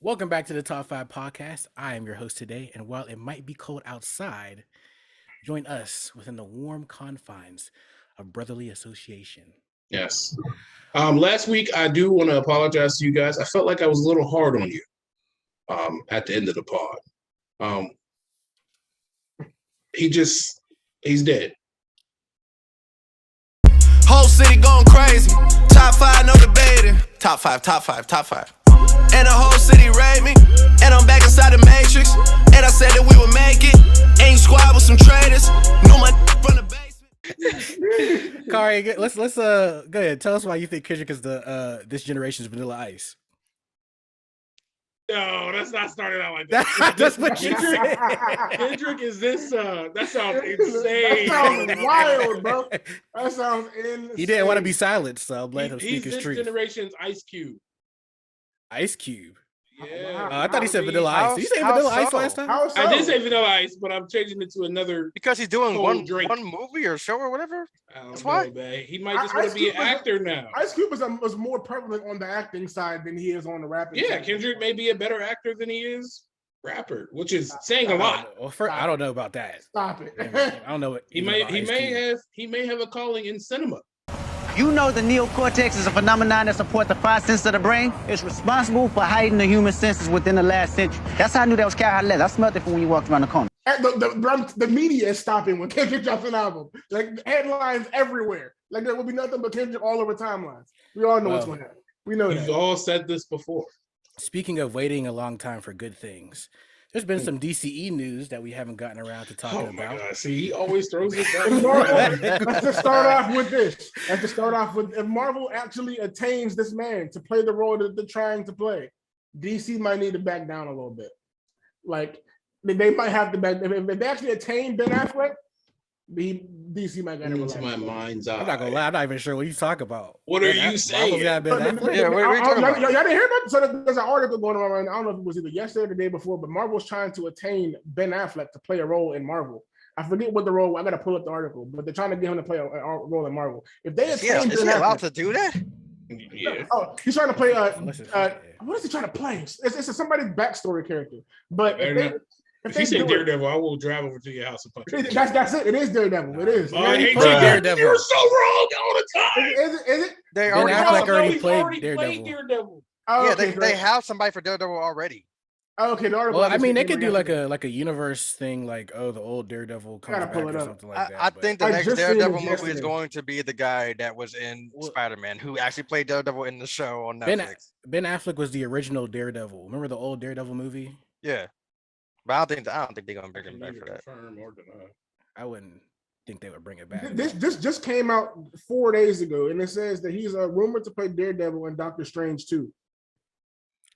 Welcome back to the Top 5 podcast. I am your host today, and while it might be cold outside, join us within the warm confines of brotherly association. Yes. Last week, I do want to apologize to you guys. I felt like I was a little hard on you at the end of the pod. He's dead. Whole city going crazy. Top 5, no debating. Top 5, top 5, top 5. And the whole city rate me. And I'm back inside the matrix. And I said that we would make it. Ain't squad with some traders. Knew my from the basement. Kari, let's go ahead. Tell us why you think Kendrick is the this generation's Vanilla Ice. No, that's not starting out like that. That's what you said. Kendrick is this. That sounds insane. That sounds wild, bro. That sounds insane. He didn't want to be silent, so I'm letting him speak his He's truth. this generation's Ice Cube. Ice Cube. Yeah. I thought he said Vanilla Ice. Did you say Vanilla Ice last time? How so? I did say Vanilla Ice, but I'm changing it to another. Because he's doing Cold one drink. movie or show or whatever. I don't That's know, why. man. He might just want to be an actor now. Ice Cube was more prevalent on the acting side than he is on the rapping Yeah, side. Kendrick may be a better actor than he is rapper, which is saying a lot. Well, I don't know about that. Stop it. I don't know what He may have a calling in cinema. You know the neocortex is a phenomenon that supports the five senses of the brain. It's responsible for hiding the human senses within the last century. That's how I knew that was Carol Hallett. I smelled it from when you walked around the corner. The media is stopping when Kendrick drops an album. Like headlines everywhere. Like there will be nothing but Kendrick all over timelines. We all know what's going to happen. We know We've that. all said this before. Speaking of waiting a long time for good things, there's been some DCE news that we haven't gotten around to talking Oh my about. God. See, he always throws it Let's just start off with this. Let's just start off with if Marvel actually attains this man to play the role that they're trying to play, DC might need to back down a little bit. Like they might have to back. If they actually attain Ben Affleck, DC might get him. into my mind's eye. I'm not gonna lie, I'm not even sure what you talk about. What are you saying? Yeah, Ben Affleck? Yeah, what are you talking about? Y'all didn't hear about? So there's an article going on right now. I don't know if it was either yesterday or the day before, but Marvel's trying to attain Ben Affleck to play a role in Marvel. I forget what the role. I gotta pull up the article, but they're trying to get him to play a role in Marvel. If they attain Is he Ben allowed Affleck, to do that? Yeah. oh, he's trying to play. Yeah. What is he trying to play? It's somebody's backstory character. But If you say Daredevil, I will drive over to your house and punch you. That's it. It is Daredevil. It is. Oh, I hate played you. Daredevil. You're so wrong all the time. Is it? They Ben already Affleck have, already He's played Daredevil. Daredevil. Oh, yeah, okay, they have somebody for Daredevil already. Okay, the article. Well, I mean, they could do like a universe thing, like the old Daredevil comes Gotta back pull or it up. something like that. I think the I next just seen Daredevil it movie is yesterday. going to be the guy that was in Spider-Man, who actually played Daredevil in the show on Netflix. Ben Affleck was the original Daredevil. Remember the old Daredevil movie? Yeah, but I don't think they're gonna bring him back for that. Confirm or deny. I wouldn't think they would bring it back. This just came out 4 days ago, and it says that he's rumored to play Daredevil in Doctor Strange 2.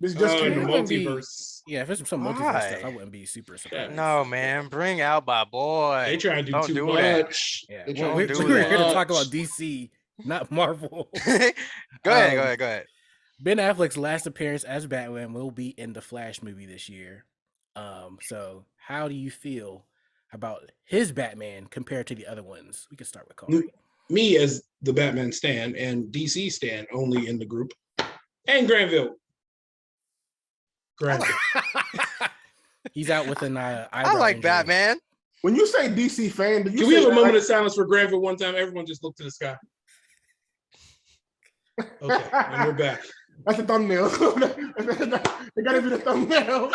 This just in came the out. multiverse. Yeah, if it's some multiverse Why? stuff, I wouldn't be super surprised. No, man, bring out my boy. They try to do Don't too do much. Yeah, They well, try we're to do here to much. talk about DC, not Marvel. Go ahead. Ben Affleck's last appearance as Batman will be in the Flash movie this year. So how do you feel about his Batman compared to the other ones? We can start with Corey. Me as the Batman stan and DC stan only in the group, and Granville. He's out with an eyebrow I like injury. Batman. When you say DC fan, do you Can we say have a that moment like- of silence for Granville one time? Everyone just look to the sky. Okay, and we're back. That's the thumbnail. It gotta be the thumbnail.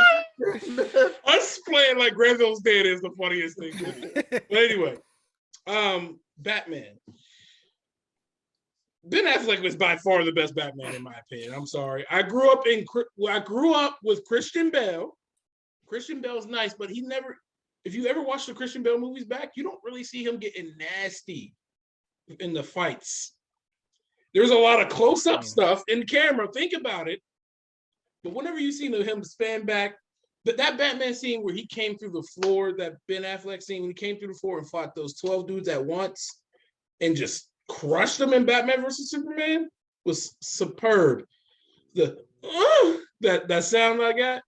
Us playing like Granville's dead is the funniest thing. But anyway, Batman. Ben Affleck was by far the best Batman in my opinion. I'm sorry. I grew up with Christian Bale. Christian Bale's nice, but he never. If you ever watch the Christian Bale movies back, you don't really see him getting nasty in the fights. There's a lot of close-up stuff in camera. Think about it. But whenever you see him span back, but that Batman scene where he came through the floor, that Ben Affleck scene when he came through the floor and fought those 12 dudes at once and just crushed them in Batman versus Superman was superb. That sound I got.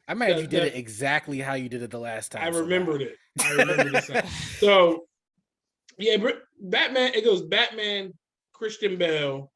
I imagine you did it exactly how you did it the last time. I remembered it. I remember the sound. So, yeah, Batman. It goes Batman, Christian Bale,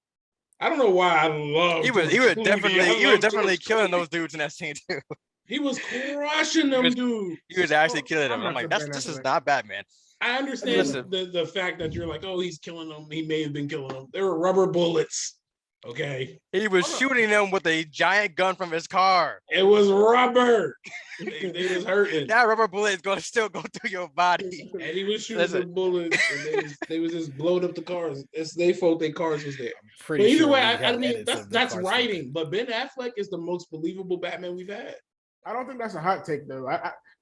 I don't know why I love. He was definitely killing those dudes in that scene too. He was crushing them dudes. He was actually killing them. I'm I'm not like, the fan this of is it. not Batman. I understand Listen. the fact that you're like, oh, he's killing them. He may have been killing them. They were rubber bullets. Okay. He was shooting them with a giant gun from his car. It was rubber. they was hurting. That rubber bullet is going to still go through your body. And he was shooting the bullets, and they was just blowing up the cars. It's they fault their cars was there. But either way, I mean that's writing. But Ben Affleck is the most believable Batman we've had. I don't think that's a hot take though.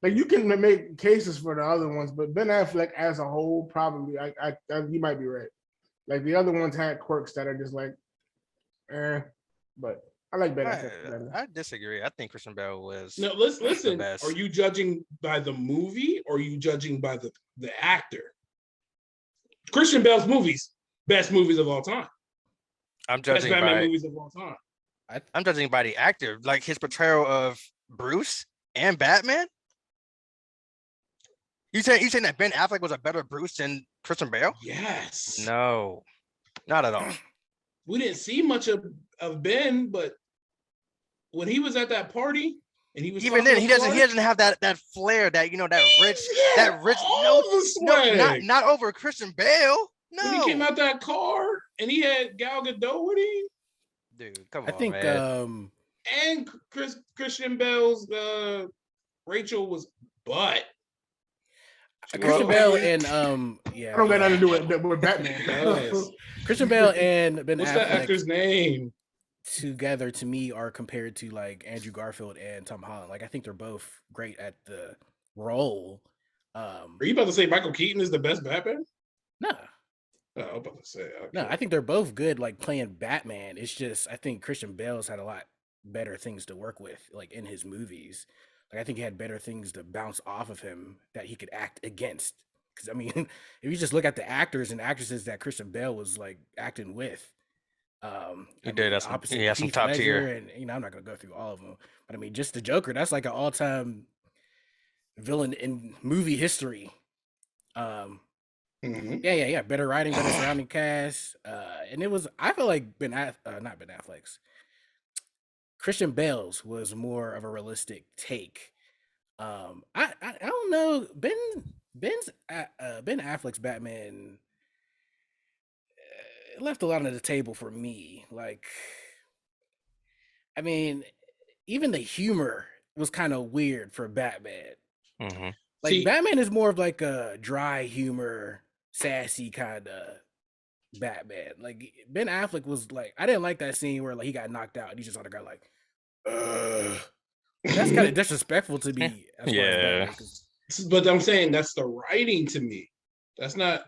Like you can make cases for the other ones, but Ben Affleck as a whole, probably, you might be right. Like the other ones had quirks that are just like, but I like Ben Affleck better. I disagree. I think Christian Bale was. No, listen. Are you judging by the movie or are you judging by the actor? Christian Bale's movies, best movies of all time. I'm judging best Batman by movies of all time. I'm judging by the actor, like his portrayal of Bruce and Batman. You saying that Ben Affleck was a better Bruce than Christian Bale? Yes. No, not at all. We didn't see much of Ben, but when he was at that party and he was even then he doesn't have that flair, that rich not over Christian Bale. No, when he came out that car and he had Gal Gadot with him. Dude, come on, I think man. And Christian Bale's Rachel was butt. Christian Bale and I don't got nothing to do with Batman. Christian Bale and Ben What's Affleck, that actor's name? Together to me are compared to like Andrew Garfield and Tom Holland. Like I think they're both great at the role. Are you about to say Michael Keaton is the best Batman? No. Oh, I'm about to say. Okay. No, I think they're both good, like playing Batman. It's just I think Christian Bale's had a lot better things to work with, like in his movies. Like I think he had better things to bounce off of him that he could act against. Because I mean, if you just look at the actors and actresses that Christian Bale was like acting with, he did. That's some top tier. Mm-hmm. And I'm not gonna go through all of them, but I mean, just the Joker. That's like an all-time villain in movie history. Yeah. Better writing, better surrounding cast, and it was. I feel like not Ben Affleck's. Christian Bale's was more of a realistic take. I don't know. Ben Affleck's Batman left a lot on the table for me. Like, I mean, even the humor was kind of weird for Batman. Mm-hmm. Like Batman is more of like a dry humor, sassy kind of Batman. Like Ben Affleck was like, I didn't like that scene where like he got knocked out and he just on the ground like, that's kind of disrespectful to me. Yeah, but I'm saying that's the writing to me. That's not.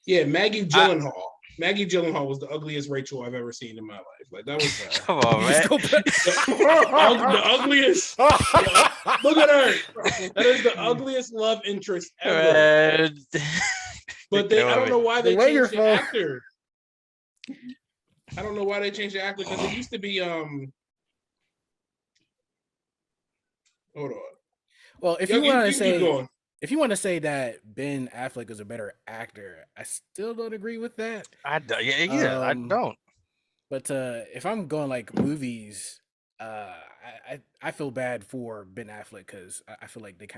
Yeah, Maggie Gyllenhaal. Maggie Gyllenhaal was the ugliest Rachel I've ever seen in my life. Like that was. Come on, man. The ugliest. Look at her. That is the ugliest love interest ever. But I don't know why they changed the actor. I don't know why they changed the actor because it used to be Hold on. Well, if you want to say that Ben Affleck is a better actor, I still don't agree with that. I don't. But if I'm going like movies, I feel bad for Ben Affleck because I feel like they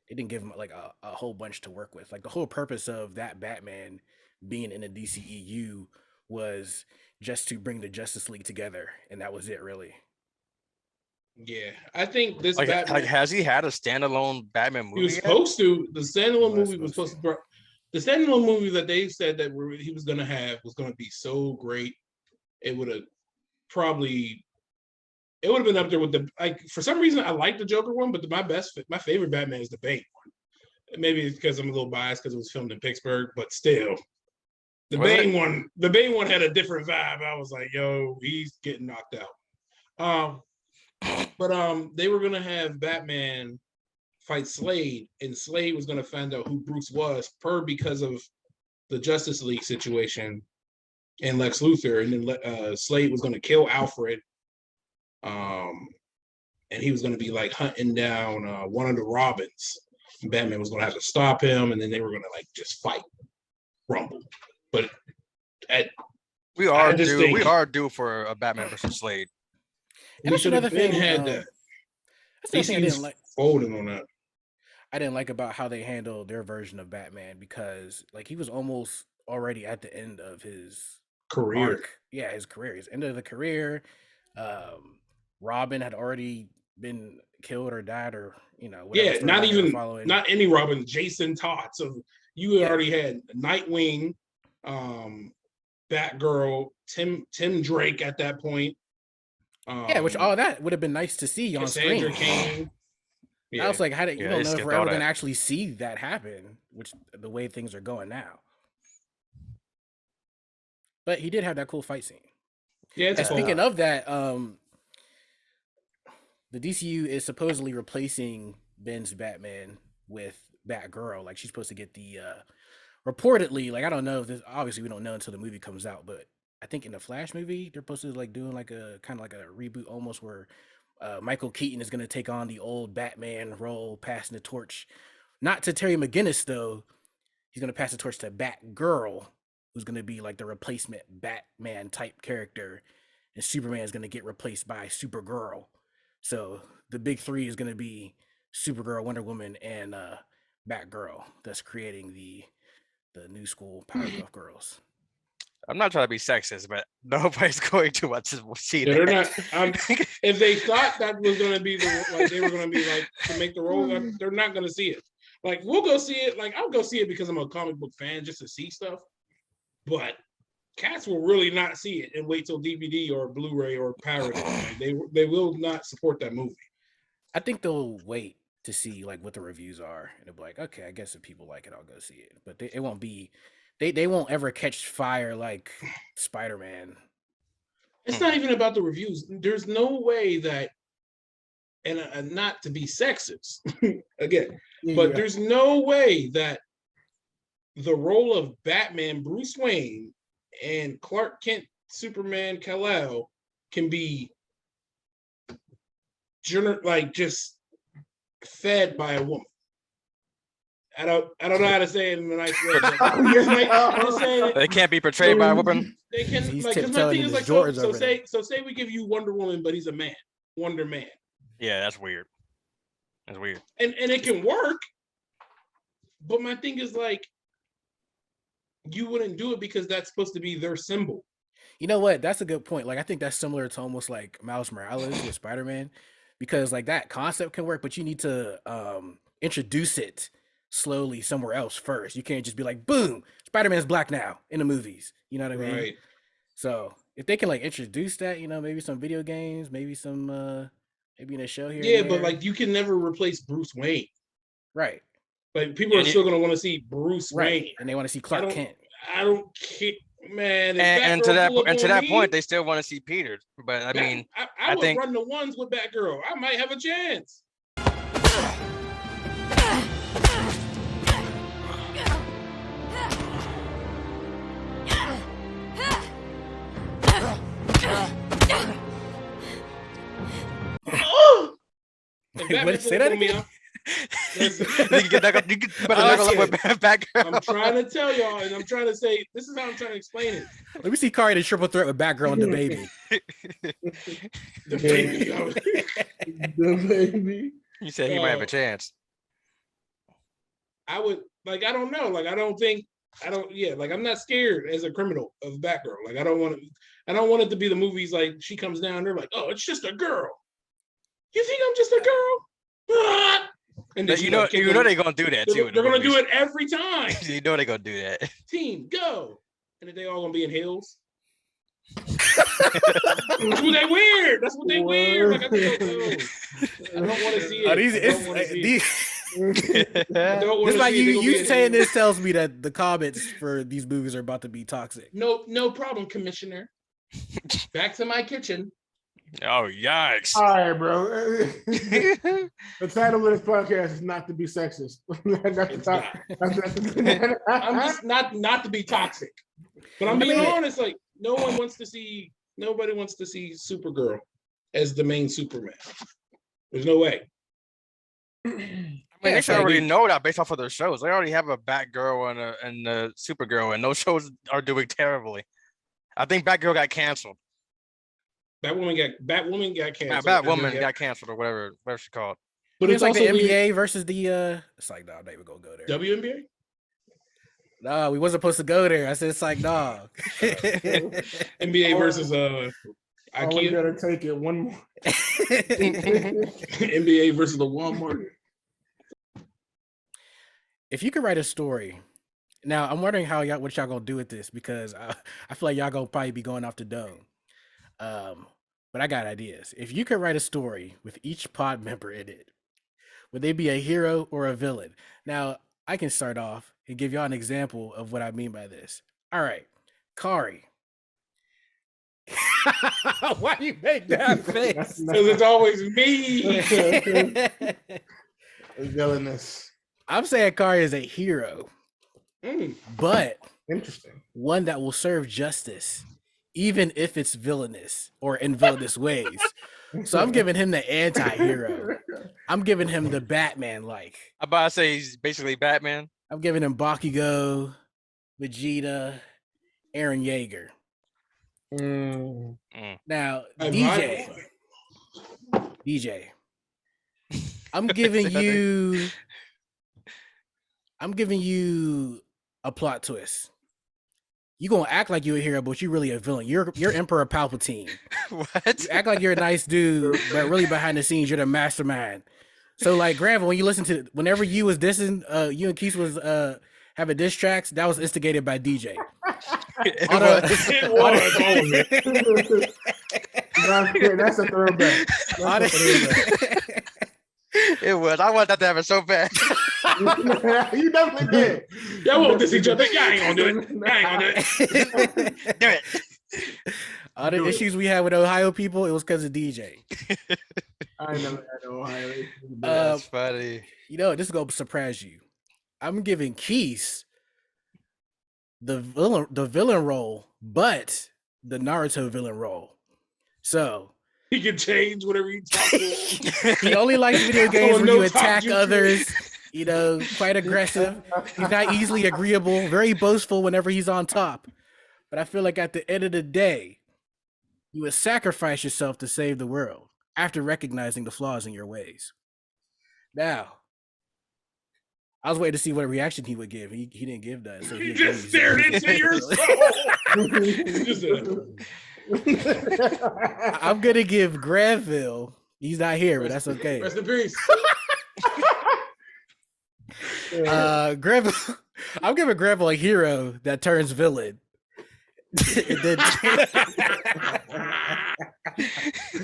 didn't give him like a whole bunch to work with. Like the whole purpose of that Batman being in the DCEU was just to bring the Justice League together, and that was it, really. Yeah, I think this Batman. Has he had a standalone Batman movie? He was supposed to. The standalone movie was supposed to. The standalone movie that they said that he was going to have was going to be so great. It would have been up there with the For some reason, I like the Joker one, but my favorite Batman is the Bane one. Maybe it's because I'm a little biased because it was filmed in Pittsburgh, but still, the Bane one had a different vibe. I was like, yo, he's getting knocked out. But they were gonna have Batman fight Slade, and Slade was gonna find out who Bruce was, because of the Justice League situation and Lex Luthor, and then Slade was gonna kill Alfred, and he was gonna be like hunting down one of the Robins. And Batman was gonna have to stop him, and then they were gonna like just fight, rumble. But We are due for a Batman versus Slade. And that's another thing. Had that. That's another thing I didn't like. Folding on that. I didn't like about how they handled their version of Batman because like he was almost already at the end of his career. Arc. Yeah, his career. His end of the career. Robin had already been killed or died or whatever. Yeah, not any Robin, Jason Todd. So you already had Nightwing, Batgirl, Tim Drake at that point. Which all that would have been nice to see on screen. Came. Yeah. I was like, you don't know if we're ever going to actually see that happen, which the way things are going now. But he did have that cool fight scene. Yeah. And speaking of that, the DCU is supposedly replacing Ben's Batman with Batgirl. Like she's supposed to get the reportedly, like I don't know if this, obviously we don't know until the movie comes out, but I think in the Flash movie they're supposed to like doing like a kind of like a reboot almost where Michael Keaton is going to take on the old Batman role, passing the torch not to Terry McGinnis though. He's going to pass the torch to Batgirl, who's going to be like the replacement Batman type character, and Superman is going to get replaced by Supergirl. So the big three is going to be Supergirl, Wonder Woman, and Batgirl. That's creating the new school Powerpuff Girls. I'm not trying to be sexist, but nobody's going to watch this. See that. They're not. If they thought that was going to be they were going to be like to make the role, they're not going to see it. Like we'll go see it. Like I'll go see it because I'm a comic book fan just to see stuff. But cats will really not see it and wait till DVD or Blu-ray or pirate it. They will not support that movie. I think they'll wait to see like what the reviews are, and they'll be like, okay, I guess if people like it, I'll go see it. But it won't be. They won't ever catch fire like Spider-Man. It's not even about the reviews. There's no way that, and not to be sexist again, but there's no way that the role of Batman, Bruce Wayne, and Clark Kent, Superman, Kal-El can be just fed by a woman. I don't know how to say it in a nice way. They can't be portrayed by a woman. They can because my thing is like so say we give you Wonder Woman, but he's a man, Wonder Man. Yeah, that's weird. That's weird. And it can work, but my thing is like you wouldn't do it because that's supposed to be their symbol. You know what? That's a good point. Like I think that's similar to almost like Miles Morales with Spider-Man, because like that concept can work, but you need to introduce it slowly somewhere else first. You can't just be like, boom, Spider-Man's black now in the movies. You know what I mean? Right. So if they can like introduce that, maybe some video games, maybe some maybe in a show here. Yeah, but like you can never replace Bruce Wayne. Right. Like people are still gonna want to see Bruce Wayne. And they want to see Clark Kent. I don't care, man. And to that point, they still want to see Peter. But I mean, I would run the ones with Batgirl. I might have a chance. Say that again. I'm trying to tell y'all, and I'm trying to say this is how I'm trying to explain it. Let me see Kari in a triple threat with Batgirl and the baby. The baby. The baby. You said he might have a chance. I would like. I don't know. Like I don't think. I don't. Yeah. Like I'm not scared as a criminal of Batgirl. Like I don't want to. I don't want it to be the movies like she comes down. They're like, oh, it's just a girl. You think I'm just a girl? And you know they're gonna do that too. They're gonna do it every time. You know they're gonna do that. Team, go! And then they all gonna be in heels. That's what they wear. That's what they wear. Like, I don't want to see it. It's like you saying this tells me that the comments for these movies are about to be toxic. No problem, Commissioner. Back to my kitchen. Oh, yikes. All right, bro. The title of this podcast is not to be sexist. I'm just not to be toxic. But I'm being honest, like nobody wants to see Supergirl as the main Superman. There's no way. I mean, they should already know that based off of their shows. They already have a Batgirl and a Supergirl, and those shows are doing terribly. I think Batgirl got canceled. Batwoman got canceled. Batwoman got canceled or whatever she called. But it's like also the NBA versus the. It's like, no, I'm not even gonna go there. WNBA. No, we wasn't supposed to go there. I said it's like, no. NBA versus I'm IKEA. gonna take it one more. NBA versus the Walmart. If you could write a story, now I'm wondering what y'all gonna do with this because I feel like y'all gonna probably be going off the dome. But I got ideas. If you could write a story with each pod member in it, would they be a hero or a villain? Now I can start off and give y'all an example of what I mean by this. All right, Kari. Why you make that face? Because it's always me. Villainous. I'm saying Kari is a hero, but Interesting. one that will serve justice, even if it's villainous or in villainous ways. So I'm giving him the anti-hero. I'm giving him the Batman-like. I'm about to say he's basically Batman. I'm giving him Bakugo, Vegeta, Eren Yeager. Now, DJ, I'm giving you a plot twist. You gonna act like you're a hero, but you're really a villain. You're Emperor Palpatine. What? You act like you're a nice dude, but really behind the scenes, you're the mastermind. So, like, Granville, when you listen to whenever you was dissing, you and Keith was having diss tracks, that was instigated by DJ. It was. That's a throwback. It was. I wanted that to happen so bad. You definitely did. Y'all won't diss each other. Y'all ain't gonna do it. Do it. All the issues we had with Ohio people, it was because of DJ. I never had Ohio. That's funny. You know, this is gonna surprise you. I'm giving Keith the villain role, but the Naruto villain role. So he can change whatever you talk to him. He only likes video games where you attack others. You know, quite aggressive. He's not easily agreeable. Very boastful whenever he's on top. But I feel like at the end of the day, you would sacrifice yourself to save the world after recognizing the flaws in your ways. Now, I was waiting to see what reaction he would give. He didn't give that. So he just stared into your soul. I'm gonna give Granville. He's not here, but that's okay. Rest in peace. Granville. I'm giving Granville a hero that turns villain.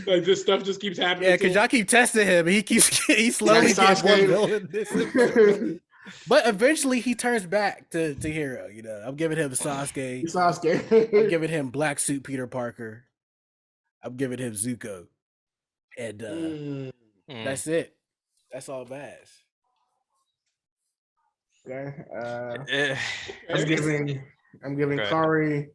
Like this stuff just keeps happening. Yeah, because y'all keep testing him, and he's slowly getting more villain. But eventually, he turns back to hero. You know, I'm giving him Sasuke. I'm giving him Black Suit Peter Parker. I'm giving him Zuko, and that's it. That's all Baz. Okay. I'm giving Kari.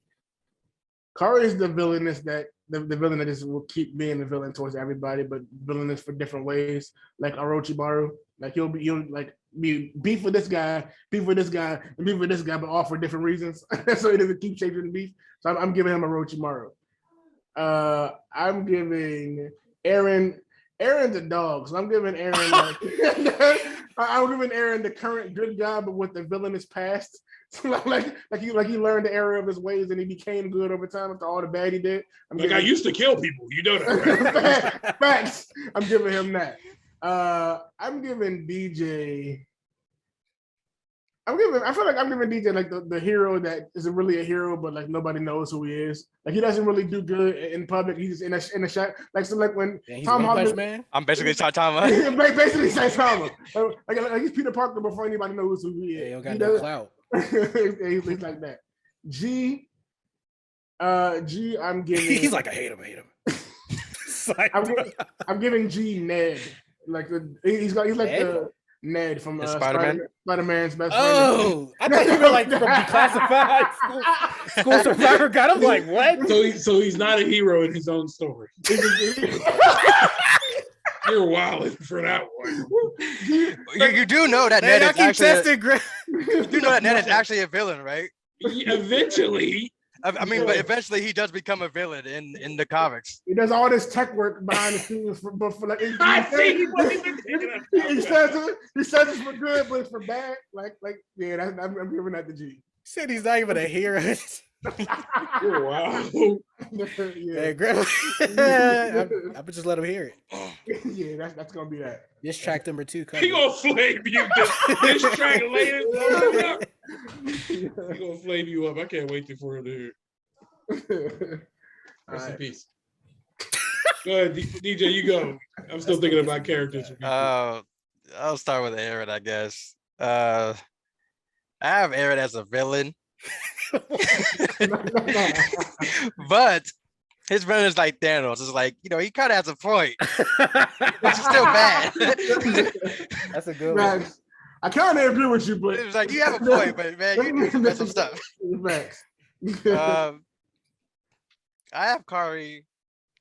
Kari is the villainous that the villain that just will keep being the villain towards everybody, but villainous for different ways. Like Orochimaru, like he'll be beef with this guy, beef with this guy, and beef with this guy, but all for different reasons. So he doesn't keep changing the beef. So I'm giving him Orochimaru. I'm giving Eren the dog. So I'm giving Eren I'm giving Eren the current good guy, but with the villainous past. So like he learned the error of his ways and he became good over time after all the bad he did. I used to kill people. You know that, right? Facts. I'm giving him that. I'm giving DJ. I feel like I'm giving DJ like the hero that isn't really a hero, but like nobody knows who he is. Like he doesn't really do good in public. He's just in a shot. Like so, like when Tom Holland, man. I'm basically Saitama. Basically Saitama. Like he's Peter Parker before anybody knows who he is. Yeah, he don't got no clout. He's like that. G, I'm giving. He's like I hate him. I'm giving G Ned. Like he's like Ned? The Ned from Spider-Man's best friend. Oh, I thought you were like from Declassified School Survivor Guide. I'm like, what? So he's not a hero in his own story. You're wilding for that one. You do know that Ned is actually. You do know that Ned is actually a villain, right? Eventually, I mean, but eventually he does become a villain in the comics. He does all this tech work behind the scenes but for like I see he wasn't even thinking of that. he says it's for good, but it's for bad. Like yeah, I'm giving that to G. Said he's not even a hero. Wow. Hey, Grandma, I just let him hear it. Yeah, that's gonna be that. This track number 2 comes. He gonna flame you. This track later. He gonna flame you up. I can't wait for him to hear it. Rest in peace. Go ahead, DJ. You go. I'm still thinking about characters. I'll start with Aaron, I guess. I have Aaron as a villain, but his villain is like Thanos. It's like, he kind of has a point, but it's still bad. That's a good one. I kind of agree with you, but It's like, you have a point, but man, you do some stuff. I have Kari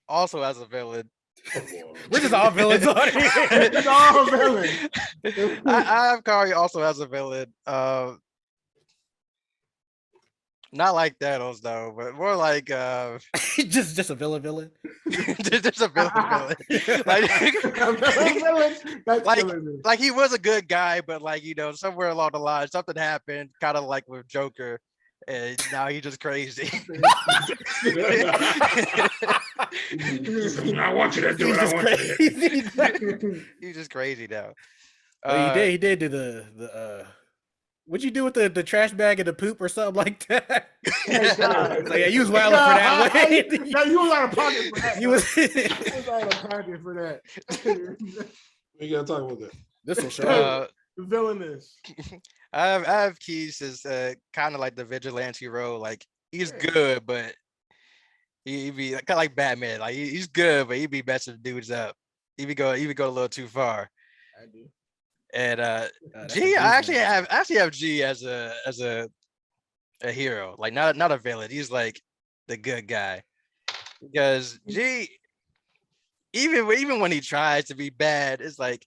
also as a villain. We're just all villains on here. It's all villain. I have Kari also as a villain. Not like Thanos though, but more like just a villain. just a villain. Like he was a good guy, but like somewhere along the line something happened, kind of like with Joker, and now he's just crazy. I want you to do it. I want you to. He's just crazy now. He did do the what'd you do with the trash bag and the poop or something like that? Yeah, you was wilding for that way. No, you was out of pocket for that. You was out of pocket for that. We gotta talk about that. This will show. The villainous. I have Keys as kind of like the vigilante role. Like he's good, but he be kind of like Batman. Like he's good, but he be messing dudes up. He be go a little too far. I do. And G, I actually have G as a hero, like not a villain. He's like the good guy, because G, even when he tries to be bad, it's like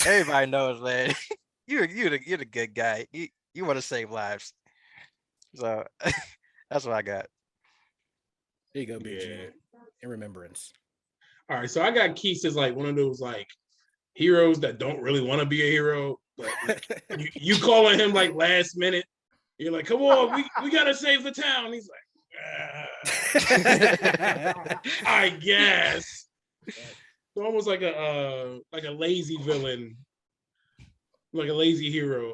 everybody knows, man. you're the good guy. You want to save lives, so that's what I got. There you go, BG. In remembrance. All right, so I got Keith as like one of those like heroes that don't really want to be a hero, but like, you calling him like last minute. You're like, come on, we gotta save the town. He's like, I guess. It's almost like a lazy villain, like a lazy hero.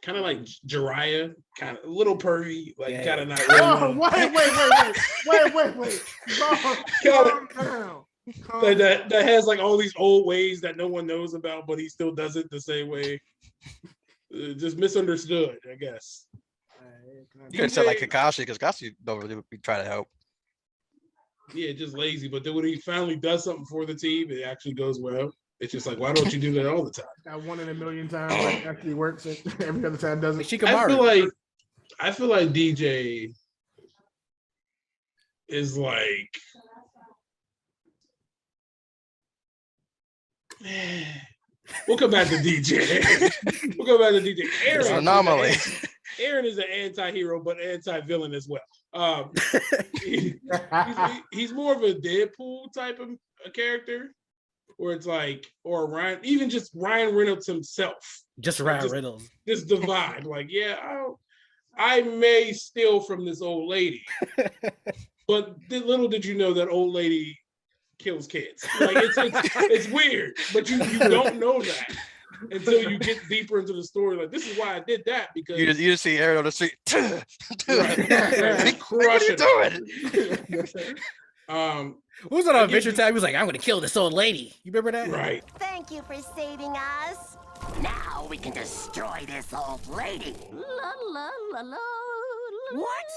Kind of like Jiraiya, kind of a little pervy, like kind of not really. Oh, wait. Calm down. That has like all these old ways that no one knows about, but he still does it the same way. Just misunderstood, I guess. You could say like Kakashi, because Kakashi don't really try to help. Yeah, just lazy. But then when he finally does something for the team, it actually goes well. It's just like, why don't you do that all the time? That 1 in a million times like, actually works. Every other time doesn't. I feel like DJ is like. We'll come back to DJ. Aaron, anomaly. Aaron is an anti-hero, but anti-villain as well. He's more of a Deadpool type of a character, where it's like, or Ryan, even just Ryan Reynolds himself. Just Ryan Reynolds. Just the vibe. Like, yeah, I may steal from this old lady, but little did you know that old lady kills kids. Like it's weird, but you don't know that until you get deeper into the story. Like, this is why I did that, because you just see Aaron on the street. What are you doing? What was that on Adventure Time? He was like, I'm gonna kill this old lady. You remember that? Right. Thank you for saving us. Now we can destroy this old lady. La la la la. What?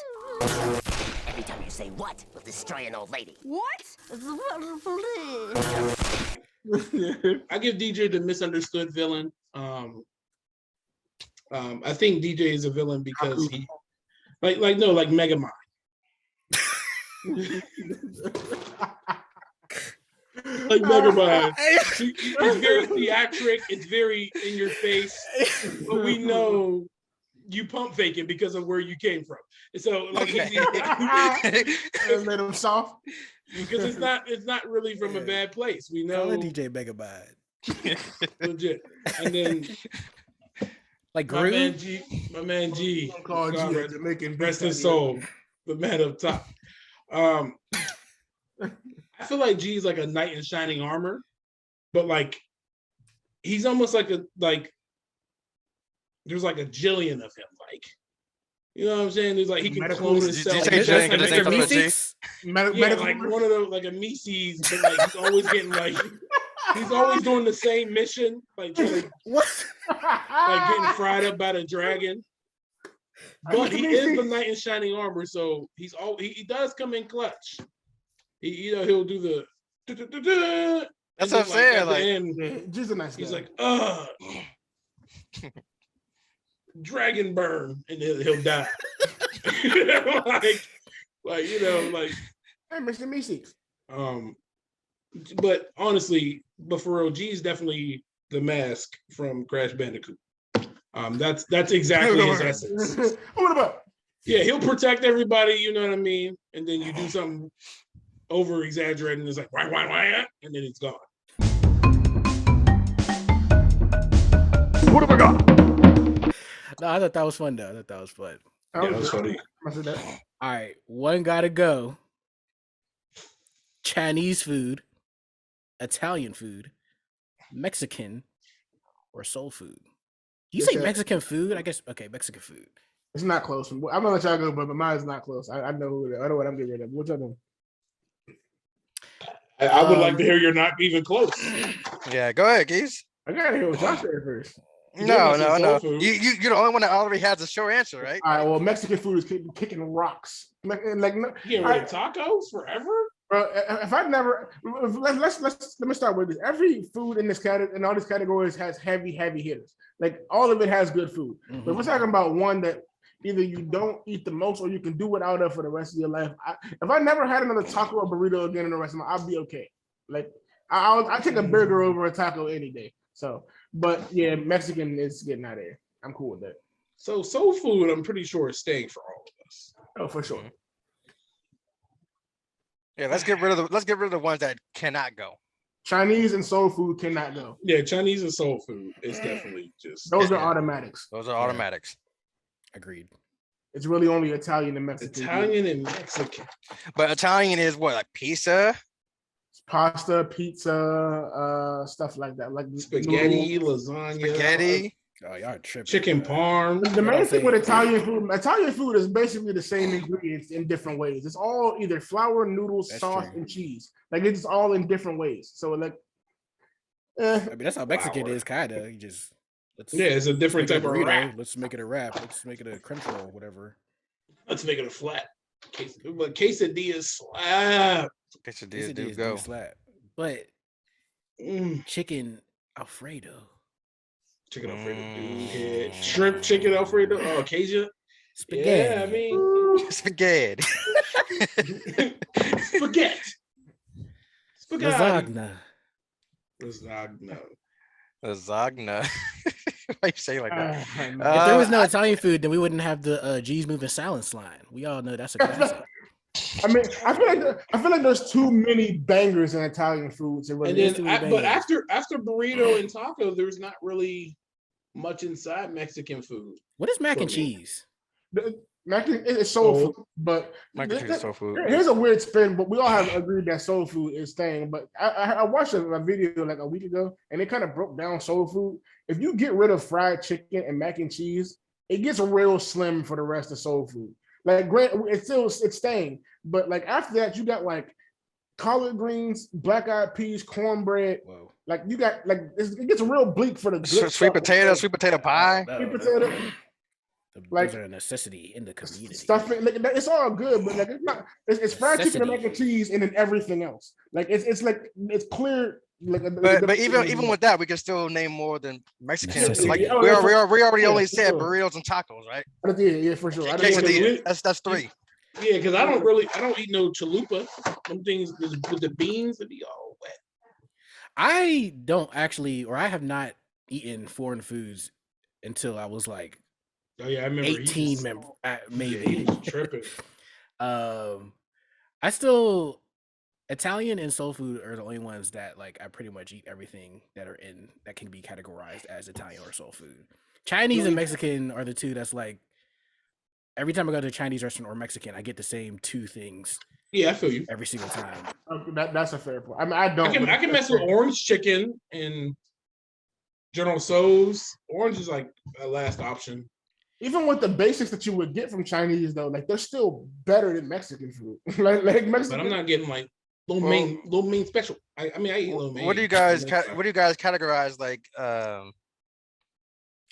Every time you say what, we'll destroy an old lady. What? I give DJ the misunderstood villain. I think DJ is a villain because he, like Megamind. Like Megamind. It's very theatric. It's very in your face. But we know you pump faking because of where you came from. And so like Made him soft. because it's not really from a bad place. We know Call DJ Megabyte. legit. And then Like my man Groove. G, Call God G rest, Jamaican rest his soul, the man up top. I feel like G's like a knight in shining armor, but like he's almost like there's like a jillion of him, like you know what I'm saying? There's like he can Medical- clone Did himself. you Like say this, Jay like gonna Mr. say something about G? Meeseeks? Yeah, like one of those, like a Mises, but like he's always getting like he's always doing the same mission, like trying to What? like getting fried up by the dragon. But he is the knight in shining armor, so he does come in clutch. He'll do the That's what I'm saying. At Like, the end, Yeah, G's a nice guy. he's like, dragon burn, and he'll die. like hey, Mr. Meeseeks. but honestly, but for real, G's definitely the mask from Crash Bandicoot. That's exactly his essence. What about? Yeah, he'll protect everybody, you know what I mean? And then you do something over exaggerating, and it's like, why, and then it's gone. What have I got? No, I thought that was fun though. I thought that was fun. Yeah, that was funny. All right, one gotta go. Chinese food, Italian food, Mexican, or soul food. You say Okay. Mexican food? I guess okay, Mexican food. It's not close. I'm gonna let y'all go, but mine's not close. I know who it is. I know what I'm getting rid of. What's up? I would like to hear you're not even close. yeah, go ahead, Geese. I gotta hear what y'all say first. No. soul food. You're the only one that already has a short answer, right? All right. Well, Mexican food is kicking rocks. Like no, You getting rid of tacos forever? bro, if I never let me start with this. Every food in this category, in all these categories, has heavy hitters. Like all of it has good food. But we're talking about one that either you don't eat the most or you can do without it for the rest of your life. If I never had another taco or burrito again in the rest of my, I'll be okay. Like I'll take a burger over a taco any day. So, but yeah, Mexican is getting out of there. I'm cool with that. So soul food, I'm pretty sure is staying for all of us. Oh, for sure. Yeah, let's get rid of the ones that cannot go. Chinese and soul food cannot go. Yeah, Chinese and soul food is definitely just Those are automatics. Those are automatics. Agreed. It's really only Italian and Mexican. Italian and Mexican. But Italian is what, like pizza? Pasta, pizza, stuff like that, like Spaghetti, noodles. lasagna, Spaghetti. Oh, y'all tripping. chicken parm. The main thing with Italian food is basically the same ingredients in different ways. It's all either flour, noodles, That's sauce, true. and cheese. Like it's all in different ways. So like, I mean, that's how Mexican Flour. is, kinda. You just Yeah, it's a different make it type a of burrito. wrap. Let's make it a wrap. Let's make it a crunch roll, whatever. Let's make it a flat. But quesadillas slap. Quesadillas do Quesadillas go. slap. But chicken Alfredo. Chicken Alfredo, dude. Shrimp chicken Alfredo. Oh, Cajun. Spaghetti. Yeah, I mean, Spaghetti. spaghetti. Lasagna. Lasagna. Lasagna. Why you say it like that? If there was no Italian food, then we wouldn't have the G's moving silence line. We all know that's a classic. I mean, I feel like there's too many bangers in Italian foods. And then, but after burrito and taco, there's not really much inside Mexican food. What is mac and For me. cheese? It's soul food, but Mac and cheese is soul food. here's a weird spin. But we all have agreed that soul food is staying. But I watched a video like a week ago, and it kind of broke down soul food. If you get rid of fried chicken and mac and cheese, it gets real slim for the rest of soul food. Like, it's staying, but like after that, you got like collard greens, black eyed peas, cornbread. Whoa. Like you got like it gets real bleak for the good Sweet potato pie. No, Sweet potato. Those are a necessity in the community. Stuff like it's all good, but like it's not. It's fried chicken and mac and cheese, and then everything else. Like it's like it's clear. Like, But even with that, we can still name more than Mexican. Necessity. Like Oh, we yeah, already yeah, only for said sure. burritos and tacos, right? Yeah, for sure. I don't know. Quesadilla. That's three. Yeah, because I don't eat no chalupa. Them things with the beans that be all wet. I don't actually, or I have not eaten foreign foods until I was like Oh yeah, I remember. 18 member, Yeah, maybe. he was tripping. I still Italian and soul food are the only ones that like I pretty much eat everything that are in that can be categorized as Italian or soul food. Chinese and Mexican are the two that's like every time I go to a Chinese restaurant or Mexican, I get the same two things. Yeah, I feel you. Every single time. That's a fair point. I mean, I don't. I can mess with orange chicken and General Tso's. Orange is like a last option. Even with the basics that you would get from Chinese, though, like they're still better than Mexican food. like Mexican. But I'm not getting like little main special. I mean, I eat little main. What do you guys categorize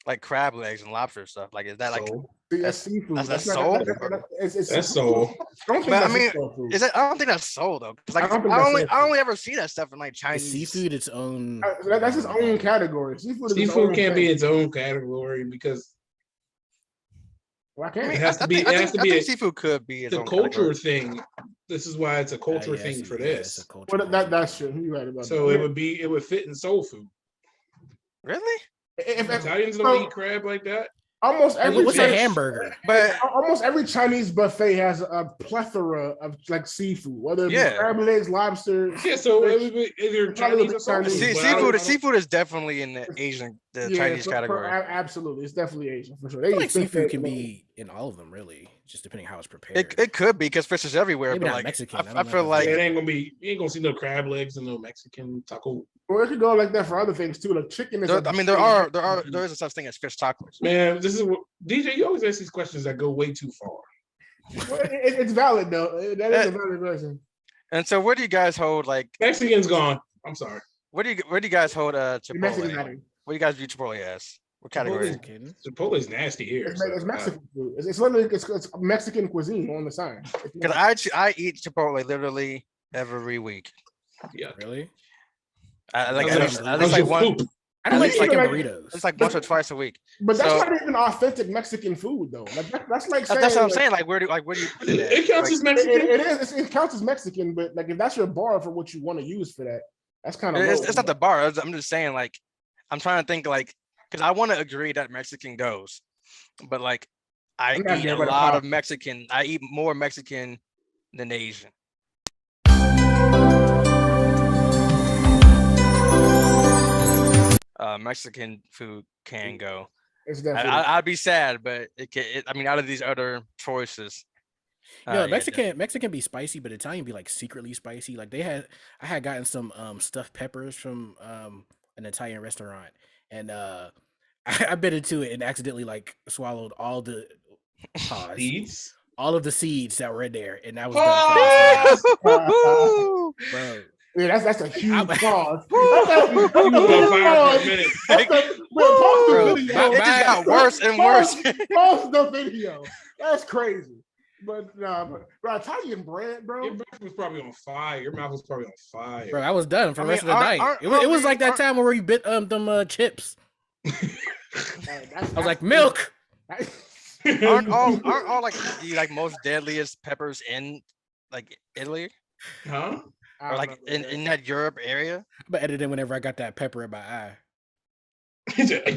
like crab legs and lobster stuff? Like, is that like that's seafood? That's soul. That's soul. I mean, is it? I don't think that's soul though. Like, I only ever see that stuff in like Chinese. Seafood, its own. That's its own category. Seafood can't be its own category because. Why can't it has to be? It has to be. Seafood could be the culture thing. This is why it's a culture thing for this. Well, that's true. You right about so that. it would fit in soul food. Really? If Italians don't eat crab like that. Almost every what's a hamburger? But almost every Chinese buffet has a plethora of like seafood, whether it be crab legs, lobster. Yeah, so either Chinese or Chinese. Seafood is definitely in the Chinese category. Absolutely, it's definitely Asian for sure. I feel like seafood can be in all of them, really, just depending how it's prepared. It could be because fish is everywhere. Maybe but not like Mexican. I feel like it ain't gonna be. You ain't gonna see no crab legs and no Mexican taco. Or it could go like that for other things too. Like chicken is. There is a such thing as fish tacos. Man, this is what DJ. You always ask these questions that go way too far. Well, it's valid though. That is a valid question. And so, where do you guys hold like Mexican's gone? I'm sorry. Where do you guys hold Chipotle? Mexican. What do you guys view Chipotle as? What category? Chipotle's nasty here. It's Mexican food. It's literally it's Mexican cuisine on the sign. Because I eat Chipotle literally every week. Yeah, really. I like at least like one. I don't like chicken burritos. It's like once or twice a week. But that's not even authentic Mexican food, though. Like that's like saying, that's what I'm saying. Like where do you put it? It counts as Mexican. It counts as Mexican, but like if that's your bar for what you want to use for that, that's kind of. It's not the bar. I'm just saying like I'm trying to think like because I want to agree that Mexican goes, but like I eat a lot of Mexican. I eat more Mexican than Asian. Mexican food can go. It's definitely. I'd be sad, but I mean, out of these other choices, Mexican be spicy, but Italian be like secretly spicy. Like I had gotten some stuffed peppers from an Italian restaurant, and I bit into it and accidentally like swallowed all the seeds, all of the seeds that were in there, and that was bro. Yeah, that's a huge pause. It just got worse and worse. Pause the video. That's crazy. But bro, Italian bread, bro. Your mouth was probably on fire. Your mouth was probably on fire. Bro, I was done for the rest of the night. It was like that time where you bit them chips. I was like, milk. aren't all like the like most deadliest peppers in like Italy? Huh? Or like in that Europe area? But edited whenever I got that pepper in my eye. He said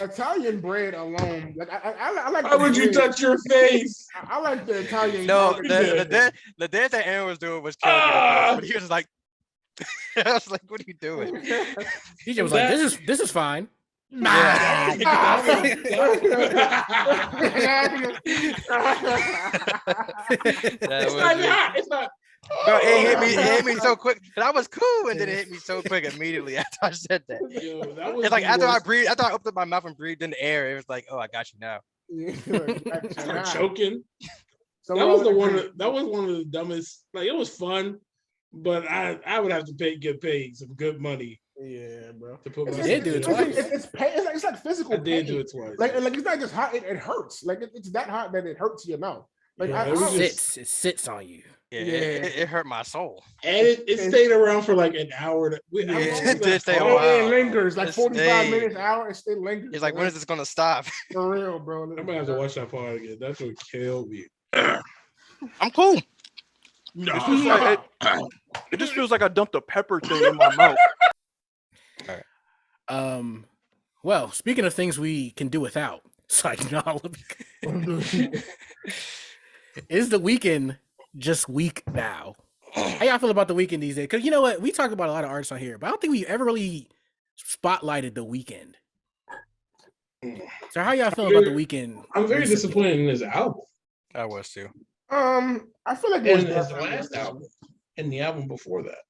Italian bread alone. Like I like. Why would you touch your face? I like the Italian. No, the dance that Aaron was doing was killing me. But he was like, I was like, "What are you doing?" DJ was like, "This is fine." Yeah. It's not. Bro, it hit me so quick. And I was cool, and then it hit me so quick immediately after I said that. Yo, that was it's like after I opened my mouth and breathed in the air, it was like, oh, I got you now. Start choking. That was one of the dumbest. Like it was fun, but I would have to get paid some good money. Yeah, bro. To put you did do it twice. It's like physical. I did do it twice. Like it's not just hot; it hurts. Like it's that hot that it hurts your mouth. Like it sits on you. Yeah, it hurt my soul. And it stayed around for like an hour. It did stay a while. It lingers like 45 minutes, an hour. It still lingers. It's like, when is this gonna stop? For real, bro. I'm gonna have to watch that part again. That's what killed me. I'm cool. No, it just feels like I dumped a pepper thing in my mouth. Well, speaking of things we can do without, is the Weeknd just weak now? How y'all feel about the Weeknd these days? Because you know what, we talk about a lot of artists on here, but I don't think we ever really spotlighted the Weeknd. So how y'all feel about the Weeknd? I'm very recently? disappointed in his album. I was too. I feel like it was And his last album. And the album before that.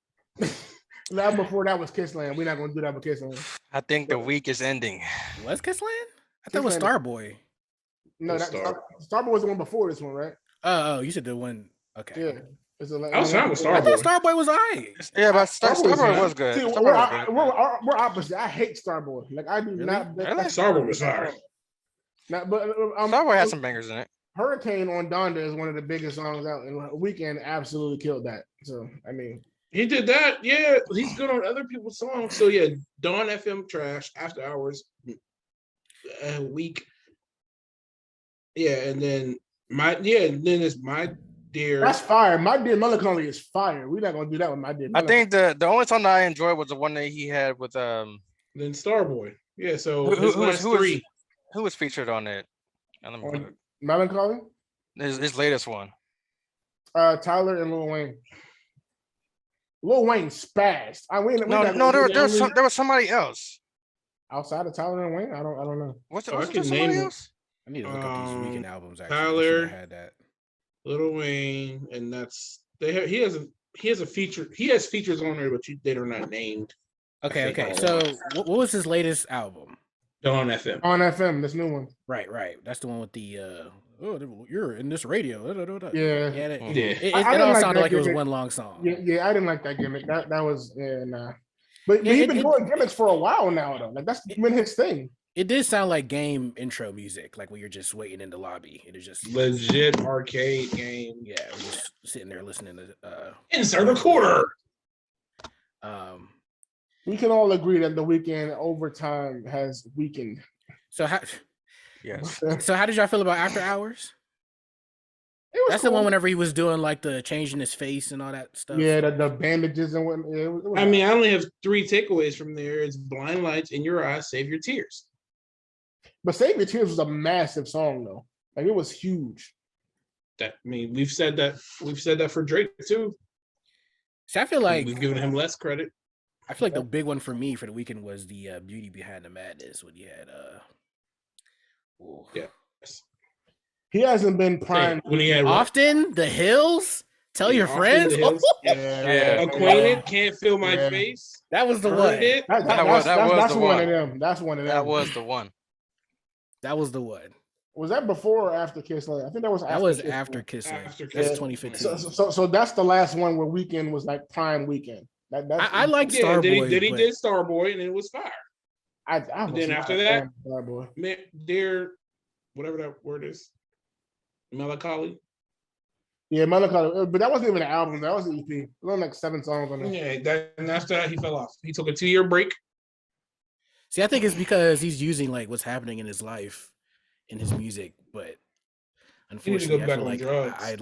The album before that was Kissland. We're not gonna do that with Kissland. I think the week is ending. Was Kissland? I thought it was Starboy. No, that Starboy was the one before this one, right? Oh, you said the one. Okay. Yeah. I was fine with I thought Starboy. Starboy was alright. Yeah, but Starboy was good. See, Starboy was good. we're opposite. I hate Starboy. Like I do not. Really? Starboy was fire. Starboy had some bangers in it. Hurricane on Donda is one of the biggest songs out, and Weeknd absolutely killed that. So I mean, He did that. Yeah, he's good on other people's songs. So yeah, Dawn FM trash, After Hours, Week. Yeah, and then it's My Dear. that's fire. My Dear Melancholy is fire. We're not gonna do that with My Dear I Melancholy. think the only song that I enjoyed was the one that he had with Then Starboy. Yeah, so Who- his who last was- three. who was featured on it. And let me look. Melancholy. His latest one. Tyler and Lil Wayne. Lil Wayne spazzed. There was somebody else. Outside of Tyler and Wayne. I don't know. Was I there can somebody name else? I need to look up these Weeknd albums. Actually, Tyler. I had that. Lil Wayne, and that's he has a feature. He has features on there, but they are not named. Okay. So what was his latest album? Dawn FM. On FM, this new one. Right. That's the one with the you're in this radio. Yeah. It I all didn't like sounded that like it was gimmick. one long song. Yeah, I didn't like that gimmick. That was nah. But Yeah, he's been doing gimmicks for a while now, though. Like that's been his thing. It did sound like game intro music, like when you're just waiting in the lobby. It is just Legit arcade game. Yeah, we're just sitting there listening to Insert a quarter. We can all agree that the Weeknd over time has weakened. So how Yes. So how did y'all feel about After Hours? That's cool. the one whenever he was doing like the changing his face and all that stuff. Yeah, the bandages and what. Yeah, I mean, I only have 3 takeaways from there. It's Blind Lights, In Your Eyes, Save Your Tears. But Save Your Tears was a massive song though. Like it was huge. We've said that for Drake too. See, I feel like we've given him less credit. I feel like the big one for me for the Weeknd was the Beauty Behind the Madness when you had Yes. He hasn't been prime when he had Often the Hills. Tell your friends. Yeah. Acquainted, Can't Feel My Face. That was the Heard one. It. That's one of them. That's one of them. That was the one. That was the one. Was that before or after Kissland? I think that was after Kissland. That's 2015. So that's the last one where Weeknd was like prime Weeknd. I like Starboy. He did Starboy, and it was fire. Then after that, Starboy. Dear, whatever that word is, Melancholy. Yeah, Melancholy, but that wasn't even an album. That was an EP. It was like 7 songs on there. Yeah, and after that, he fell off. He took a 2-year break. See, I think it's because he's using like what's happening in his life, in his music, but unfortunately, I feel like I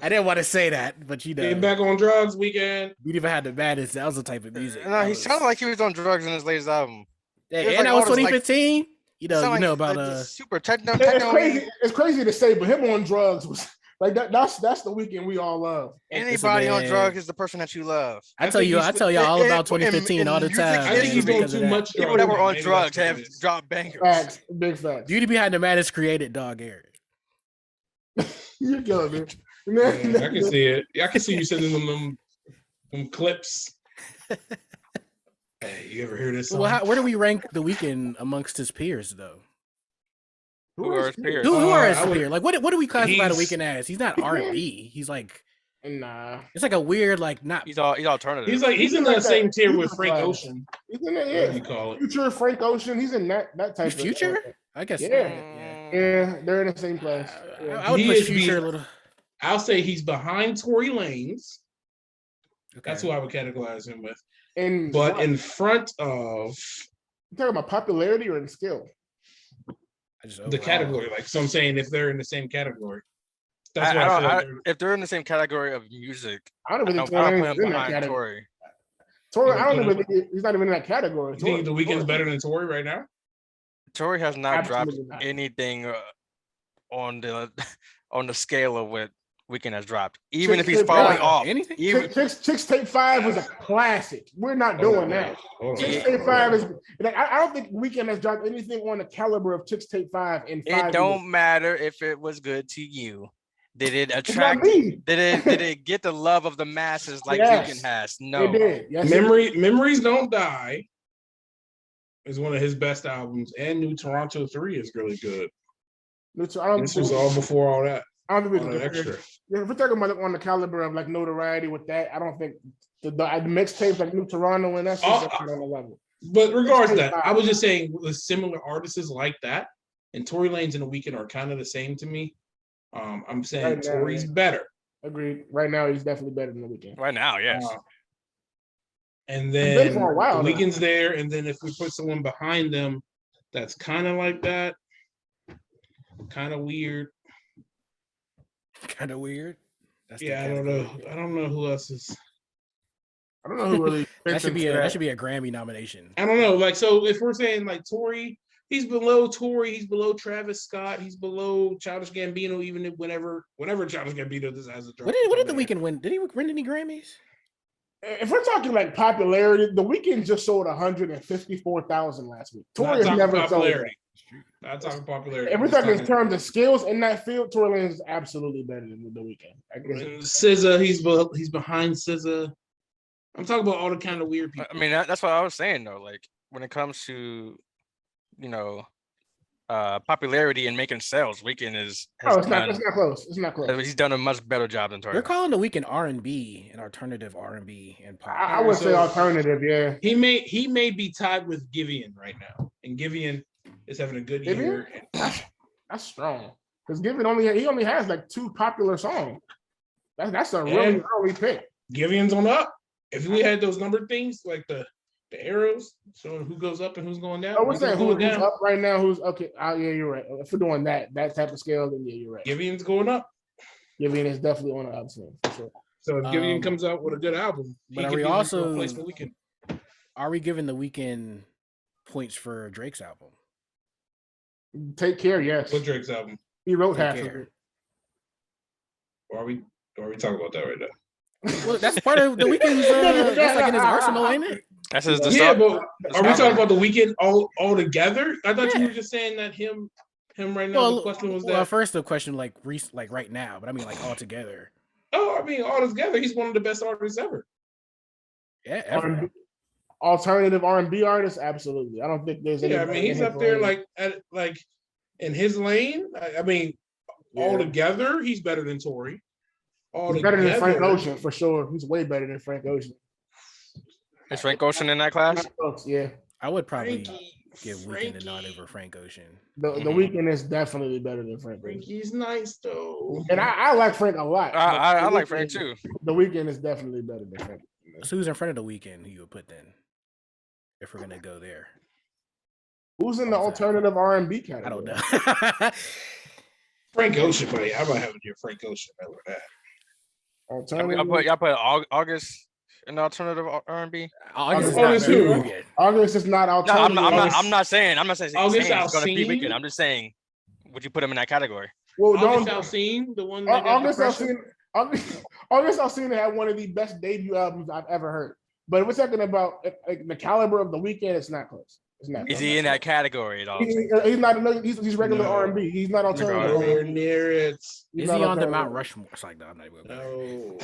didn't want to say that, but you know, get back on drugs, Weeknd. We even had the baddest. That was the type of music. No, he sounded like he was on drugs in his latest album. Yeah, and that was 2015. You know about super techno. It's crazy to say, but him on drugs was like that. That's the Weeknd we all love. Anybody on drugs is the person that you love. I tell you all about 2015 all the time. I think he's doing too much. People that were on drugs have dropped bangers. Facts, big facts. Beauty Behind the Madness created Dog Eric. You're killing me. Yeah, I can see it. I can see you sending them clips. Hey, you ever hear this song? Well, where do we rank the Weeknd amongst his peers, though? Who are his peers? Who are his peers? Like, what do we classify the Weeknd as? He's not R&B. He's like, nah. It's like a weird, like not. He's alternative. He's in the same tier with Frank Ocean. He's in there, yeah. You call it Future, Frank Ocean. He's in that type of Future. I guess. Yeah, they're in the same place. I would push Future a little. I'll say he's behind Tory Lanez. Okay. That's who I would categorize him with. But in front of, you talking about popularity or in skill? The category, like, so I'm saying if they're in the same category. That's what if they're in the same category of music, I don't really put him behind Tory. Tory, You I gonna don't put even think he's not even in that category. You think the Weeknd's better than Tory right now? Tory has not dropped Absolutely not. anything on the on the scale of what Weeknd has dropped. Even Chicks if he's Take falling Five. off, Anything? even Chicks Take 5 was a classic. We're not doing that. Chicks Take 5 is. Like, I don't think Weeknd has dropped anything on the caliber of Chicks Take 5 in 5 it years. don't matter if it was good to you. Did it It's not attract? me. Did it get the love of the masses like Yes. Weeknd has? It No. did. Yes, it did. Memories Don't Die is one of his best albums, and New Toronto 3 is really good. This was all before all that. I don't think we All can that compare. extra. Yeah, if we're talking about on the caliber of like notoriety with that, I don't think the mixtapes like New Toronto and that's just not on the level. But regardless of that, I was just saying with similar artists like that, and Tory Lanez and The Weeknd are kind of the same to me. I'm saying Right now, Tory's yeah. better. Agreed. Right now, he's definitely better than The Weeknd. Right now, yes. And been then for a while, The though. Weeknd's there, and then if we put someone behind them that's kind of like that, kind of weird. Kind of weird. That's the Yeah, I don't category. know. I don't know who else is. I don't know who really That fits should be into that should be a Grammy nomination. I don't know. Like, so if we're saying like Tory, he's below Tory, he's below Travis Scott, he's below Childish Gambino. Even if whenever Childish Gambino has a drop. What did The Weeknd win? Did he win any Grammys? If we're talking like popularity, The Weeknd just sold 154,000 last week. Tory Not has talking never sold popularity. that. Not talking popularity. If we're talking in terms of skills in that field, Tory Lanez is absolutely better than The Weeknd. I guess. SZA, he's behind SZA. I'm talking about all the kind of weird people. I mean, that's what I was saying though. Like when it comes to, popularity and making sales, Weeknd It's not close. It's not close. He's done a much better job than Tory. They're calling The Weeknd R&B and alternative R&B and pop. I would say alternative, yeah. He may be tied with Giveon right now, and Giveon is having a good year. That's strong. Because Giveon only has like 2 popular songs. That's a really early pick. Giveon's on up. If we had those number things like the arrows showing who goes up and who's going down. I would say who's up right now. Who's okay? Yeah, you're right. If we're doing that type of scale, then yeah, you're right. Giveon's going up. Giveon is definitely on the upswing for sure. So if Giveon comes out with a good album, but are we also are we giving The Weeknd points for Drake's album? Take Care, yes. What Drake's album? He wrote Take half Care. of it. Or are we talking about that right now? Well, that's part of The Weeknd's. That's like in his arsenal, ain't it? That's his. But are we talking about The Weeknd all together? I thought you were just saying that him right now. The question was that. First the question like right now, but I mean like all together. Oh, I mean all together, he's one of the best artists ever. Yeah, ever. Alternative R&B artist, absolutely. I don't think there's any. Yeah, I mean he's up there like in his lane. I mean, all together, he's better than Tory. He's better than Frank Ocean for sure. He's way better than Frank Ocean. Is Frank Ocean in that class? Yeah, I would probably give Weeknd a nod over Frank Ocean. The Weeknd is definitely better than Frank Ocean. Frankie's nice though, and I like Frank a lot. I like Frank too. The Weeknd is definitely better than Frank. So who's in front of The Weeknd? Who you would put then? If we're gonna go there, who's in the alternative R&B category? I don't know. Frank Ocean, buddy. How about having your Frank Ocean over that? Y'all put August in the alternative R&B. August is not alternative. No, I'm not saying August it's going to be Alsina? Weeknd. I'm just saying, would you put him in that category? Well, August Alsina, the one that August Alsina had one of the best debut albums I've ever heard. But if we're talking about the caliber of The Weeknd, it's not close. It's not. Is he in that category at all? He's not. He's regular R&B. He's not alternative. Nowhere near it. Is he on the Mount Rushmore? It's like, no, I'm not even No.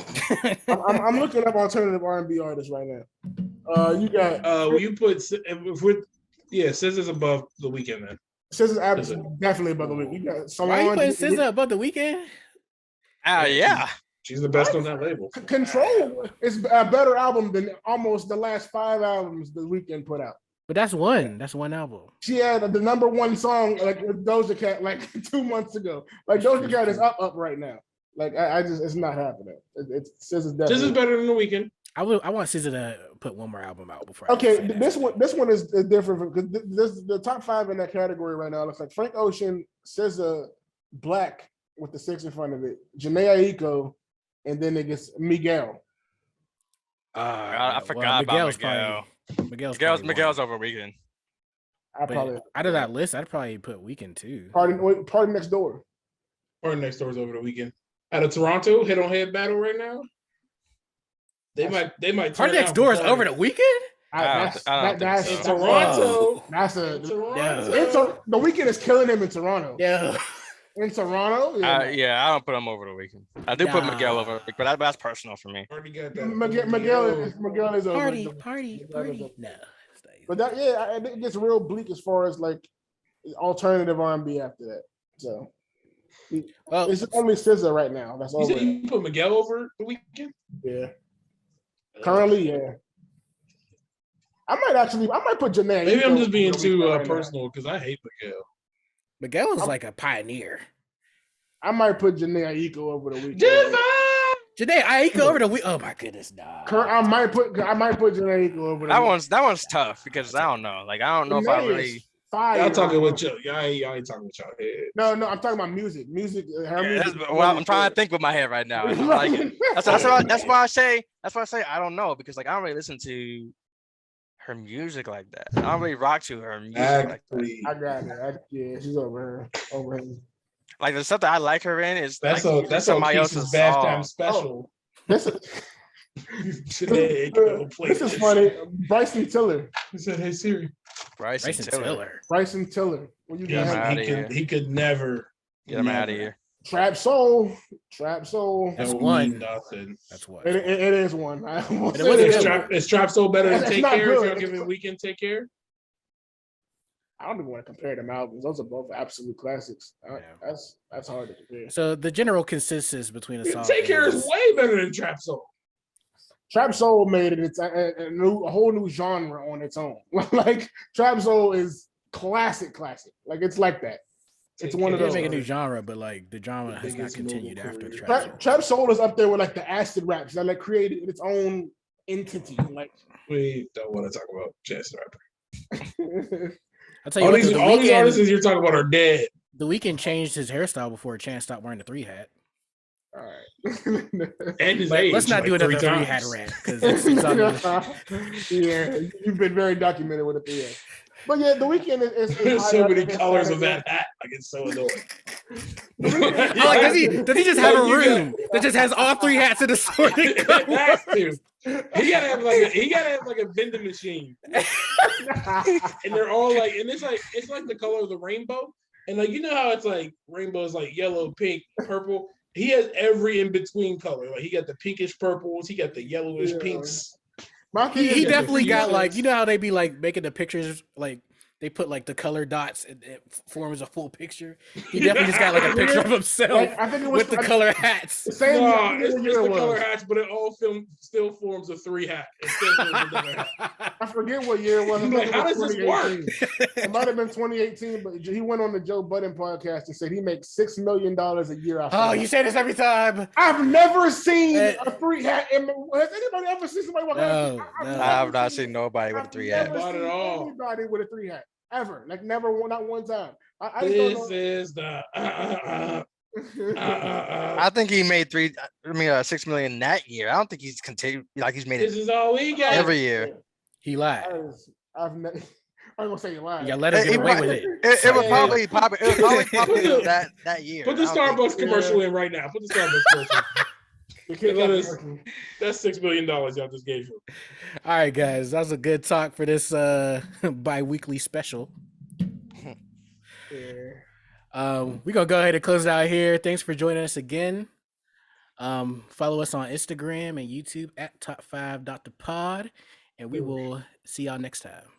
I'm looking up alternative R&B artists right now. You got. You put SZA's above The Weeknd then. SZA's definitely above The Weeknd. You got Solange. Why are you putting SZA above The Weeknd? Yeah. She's the best on that label. Control is a better album than almost the last 5 albums The Weeknd put out. But that's one. That's one album. She had the #1 song like with Doja Cat like 2 months ago. Like Doja Cat is up right now. Like I just it's not happening. It's SZA's definitely. SZA's better than The Weeknd. I want SZA to put one more album out before. Okay, this one is different because this the top 5 in that category right now looks like Frank Ocean, SZA, Black with the 6 in front of it, Janae Aiko, and then it gets Miguel. I forgot about Miguel's Miguel. probably Miguel's Miguel's over Weekend. But out of that list, I'd probably put Weeknd too. Party Next Door. Party Next Door's over the weekend. Out of Toronto, head-on-head battle right now. They might. Party Next Door is over the Weeknd. That's in Toronto. The Weeknd is killing him in Toronto. Yeah. In Toronto, I don't put him over the Weekend. I do put Miguel over, but that's personal for me. Miguel is over. Party. No. But it gets real bleak as far as like alternative R&B after that. So it's only SZA right now. That's all. You put Miguel over the Weekend? Yeah. Currently, yeah. I might put Janae. Maybe I'm just being too personal because I hate Miguel. Miguel is like a pioneer. I might put Janae Aiko over the Weeknd. Janae Aiko over the Weeknd. Oh my goodness, nah. I might put Janae Aiko over the Weeknd. That one's tough because I don't know. Like I don't know if I really. Y'all talking with y'all ain't talking with y'all head. No, I'm talking about music. Music. I'm trying to think with my head right now. Like, that's why I say I don't know because like I don't really listen to her music like that. I don't really rock to her music like that. I got it. Yeah, she's over him. Like the stuff that I like her in is that's somebody else's Bath Time special. This is funny. Bryson Tiller. He said, "Hey Siri." Bryson Tiller. Bryson Tiller. He could never get him out of here. Trap Soul. That's one. Nothing. That's what. It is one. Is Trap Soul better than Take Care? If you're giving Weeknd Take Care. I don't even want to compare them albums. Those are both absolute classics. That's hard to compare. So the general consensus between the songs. Take Care is way better than Trap Soul. Trap Soul made it a whole new genre on its own. Like Trap Soul is classic. Like it's like that. It's one of those. They make a new genre, but like the genre has not continued after the Trap Soul is up there with like the acid raps that like created its own entity. Like we don't want to talk about Chance the Rapper. I'll tell you all these artists you're talking about are dead. The Weeknd changed his hairstyle before Chance stopped wearing the 3 hat. All right. And his age. Let's not do another 3 hat rant because it's on yeah, you've been very documented with a 3 hat. But yeah, the Weeknd is there's so many colors of that hat. Like it's so annoying. Does he just have a room that just has all 3 hats in the sorting color? He gotta have like a vending machine. And they're all like, and it's like the color of the rainbow. And like how it's like rainbow is like yellow, pink, purple. He has every in between color. Like he got the pinkish purples, he got the yellowish pinks. He definitely got like how they be like making the pictures like they put like the color dots and it forms a full picture. He definitely just got like a picture of himself with the color hats. It's the color hats, but it all still forms a 3 hat. It still forms another hat. I forget what year it was. Like, how does this work? It might have been 2018, but he went on the Joe Budden podcast and said he makes $6 million a year. You say this every time. I've never seen a 3 hat. Has anybody ever seen somebody walk out? I have not seen nobody with a 3 hat. Not at all. Anybody with a 3 hat ever? Like never, not one time. This is the. I think he made 6 million that year. I don't think he's continued like he's made it. This is all we got every year. He lied. I'm gonna say he lied. Yeah, let him get away with it. It was probably popular that year. Put the Starbucks commercial in right now. Put the Starbucks commercial. That's $6 million y'all just gave you. All right, guys, that was a good talk for this bi-weekly special. We're gonna go ahead and close it out here. Thanks for joining us again. Follow us on Instagram and YouTube at top5.thepod, and we will see y'all next time.